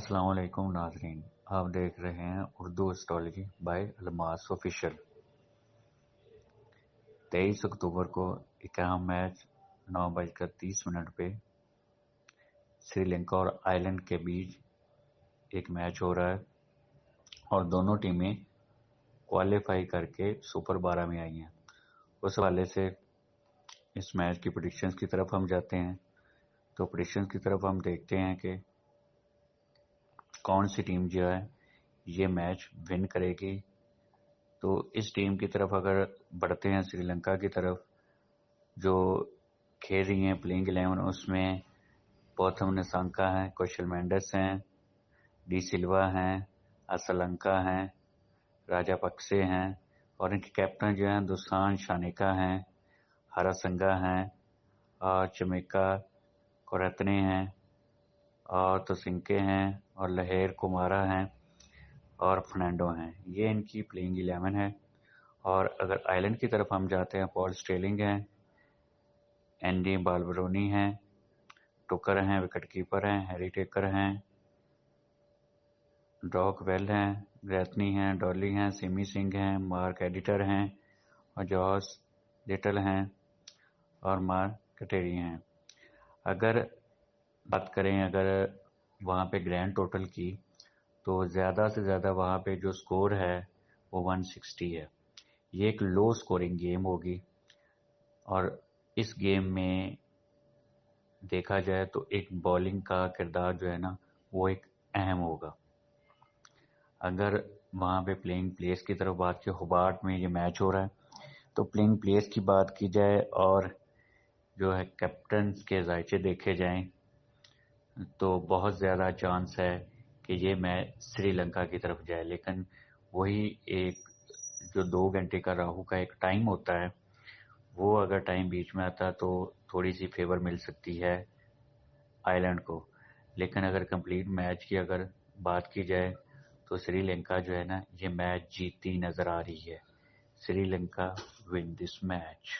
अस्सलाम वालेकुम नाजरीन, आप देख रहे हैं Urdu astrology by Almas official. 23 October को एक अहम मैच 9:30 पे श्रीलंका और आयरलैंड के बीच एक मैच हो रहा है और दोनों टीमें क्वालिफाई करके सुपर 12 में आई हैं। उस हवाले से इस मैच की प्रेडिक्शंस की तरफ हम जाते हैं। तो प्रेडिक्शंस की तरफ हम देखते हैं कि कौन सी टीम जो है ये मैच विन करेगी। तो इस टीम की तरफ अगर बढ़ते हैं, श्रीलंका की तरफ जो खेल रही हैं प्लेइंग 11, उसमें गौतम निसंका हैं, कौशल मेंडिस हैं, डी सिल्वा हैं, असलंका हैं, राजापक्से हैं और इनके कैप्टन जो हैं दुसान शानिका हैं, हरासंगा हैं और चमेका कोरतने हैं और तोसिंके हैं और लहेर कुमारा हैं और फर्नांडो हैं। ये इनकी प्लेइंग 11 है। और अगर आइलैंड की तरफ हम जाते हैं, पॉल स्टेलिंग हैं, एंडी बालबरोनी हैं, टुकर हैं, विकेट कीपर हैं, हैरी टेकर हैं, डॉक वेल हैं, ग्रैथनी हैं, डॉली हैं, सिमी सिंह हैं, मार्क एडिटर हैं और जॉस लिटल हैं और मार्क कटेरी हैं। अगर बात करें अगर वहाँ पे ग्रैंड टोटल की, तो ज़्यादा से ज़्यादा वहाँ पे जो स्कोर है वो 160 है। ये एक लो स्कोरिंग गेम होगी और इस गेम में देखा जाए तो एक बॉलिंग का किरदार जो है ना वो एक अहम होगा। अगर वहाँ पे प्लेइंग प्लेस की तरफ बात की, होबार्ट में ये मैच हो रहा है, तो प्लेइंग प्लेस की बात की जाए और जो है कैप्टन के जायचे देखे जाएं तो बहुत ज़्यादा चांस है कि ये मैच श्रीलंका की तरफ जाए। लेकिन वही एक जो 2 घंटे का राहु का एक टाइम होता है, वो अगर टाइम बीच में आता तो थोड़ी सी फेवर मिल सकती है आयरलैंड को। लेकिन अगर कंप्लीट मैच की अगर बात की जाए तो श्रीलंका जो है ना ये मैच जीतती नजर आ रही है। Sri Lanka win this match.